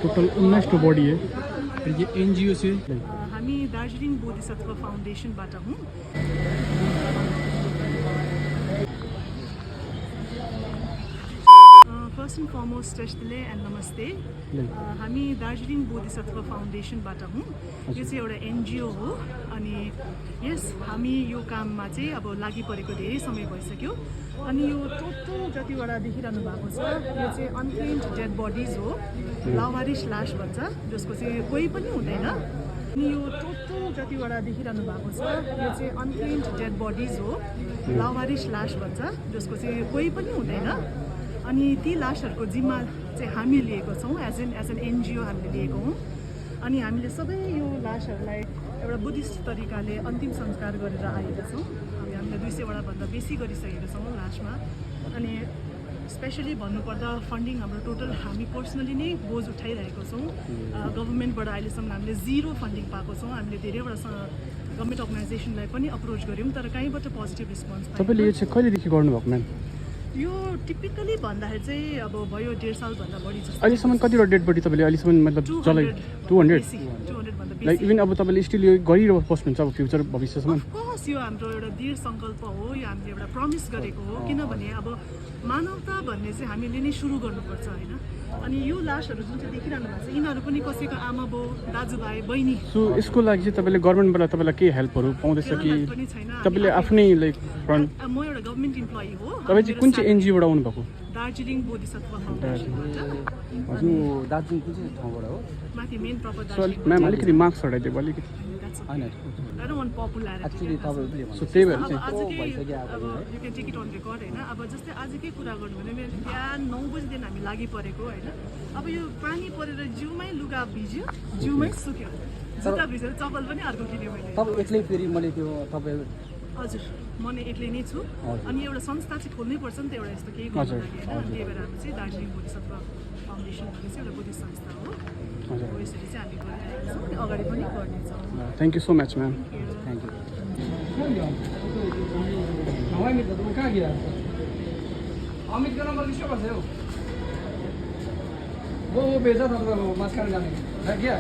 Total 19 body है। ये NGO से हामी दार्जिलिङ बोधिसत्व फाउन्डेसनबाट हौँ। फर्स्ट एन्ड फरमोस्ट त्यसले एन्ड नमस्ते। हामी दार्जिलिङ बोधिसत्व फाउन्डेसनबाट हौँ। यो चाहिँ एउटा एनजिओ हो अनि यस हामी यो काममा चाहिँ अब लागि परेको धेरै समय भइसक्यो। अनि यो टोटल जतिवटा देखिरहनु भएको छ यो चाहिँ अनक्लेम्ड डेड बडिज हो, लावारिस लास भन्छ, जसको चाहिँ कोही पनि हुँदैन। अनि यो टोटल जतिवटा देखिरहनु भएको छ यो चाहिँ अनक्लेम्ड डेड बडिज हो, लावारिस लास भन्छ, जसको चाहिँ कोही पनि हुँदैन। अनि ती लासहरूको जिम्मा चाहिँ हामी लिएको छौँ, एज एन एनजिओ हामीले लिएको हौँ। अनि हामीले सबै यो लासहरूलाई एउटा बुद्धिस्ट तरिकाले अन्तिम संस्कार गरेर आएका छौँ। हामीले 200 भन्दा बेसी गरिसकेका छौँ लासमा। अनि स्पेसली भन्नुपर्दा फन्डिङ हाम्रो टोटल हामी पर्सनली नै बोझ उठाइरहेको छौँ। गभर्मेन्टबाट अहिलेसम्म हामीले 0 फन्डिङ पाएको छौँ। हामीले धेरैवटा गभर्मेन्ट अर्गनाइजेसनलाई पनि अप्रोच गऱ्यौँ तर कहीँबाट पोजिटिभ रिस्पोन्स पायौँ। तपाईँले यो चाहिँ कहिलेदेखि गर्नुभएको म्याम? यो टिपिकली भन्दाखेरि चाहिँ अब भयो 1.5 सालभन्दा बढी जस्तो। अहिलेसम्म कतिवटा डेड बडी तपाईँले अहिलेसम्म मतलब चलाइ 200 भन्दा बेसी। लाइक इभन अब तपाईँले स्टिल यो गरिरहेको बस्नुहुन्छ अब फ्युचर भविष्यसम्म? अफकोर्स यो हाम्रो एउटा दृढ सङ्कल्प हो, यो हामीले एउटा प्रमिस गरेको हो। किनभने अब मानवता भन्ने चाहिँ हामीले नै सुरु गर्नुपर्छ होइन। अनि यो लासहरू जुन चाहिँ देखिरहनु भएको छ यिनीहरू पनि कसैको आमा बाउ, दाजुभाइ, बहिनी। सो यसको लागि चाहिँ तपाईँले गभर्मेन्टबाट तपाईँलाई केही हेल्पहरू पाउँदैछ कि तपाईँले आफ्नै लाइक फ्रन्ट? म एउटा गभर्मेन्ट इम्प्लोइ हो। तपाईँ चाहिँ कुन चाहिँ एनजिओबाट आउनुभएको? दार्जिलिङ बोधिसत्व फाउन्डेसनबाट। हजुर दार्जिलिङ कुन चाहिँ ठाउँबाट हो? माथि main proper so Darjeeling. Ma'am अलिकति मार्क्स हटाइदिएको अलिकति होइन I don't want popularity. Actually तपाईँले सो त्यही भएर अब चाहिँ आजकै अब you can take it on record होइन। अब जस्तै आजकै कुरा गर्नु भने बिहान 9 बजीदेखि हामी लागि परेको होइन। अब यो पानी परेर जिउमै लुगा भिज्यो, जिउमै सुक्यो, जुत्ता भिजेर चप्पल पनि अर्को किन्यो मैले। तपाईँ एक्लै फेरि मैले त्यो तपाईँ हजुर म नै एक्लै नै छु। अनि एउटा संस्था चाहिँ खोल्नै पर्छ नि त एउटा यस्तो केही गर्नु लागि होइन। त्यही भएर हामी चाहिँ दार्जिलिङ बोधिसत्व फाउन्डेसन भन्ने चाहिँ एउटा बुद्धिस्ट संस्था हो। हो यसरी चाहिँ हामी गरिरहेका छौँ अनि अगाडि पनि गर्नेछौँ। Thank you so much ma'am. Thank you. अमितको नम्बर लिस्ट गर्छ हौ। वो बेचा तपाईँको मास खान जाने क्या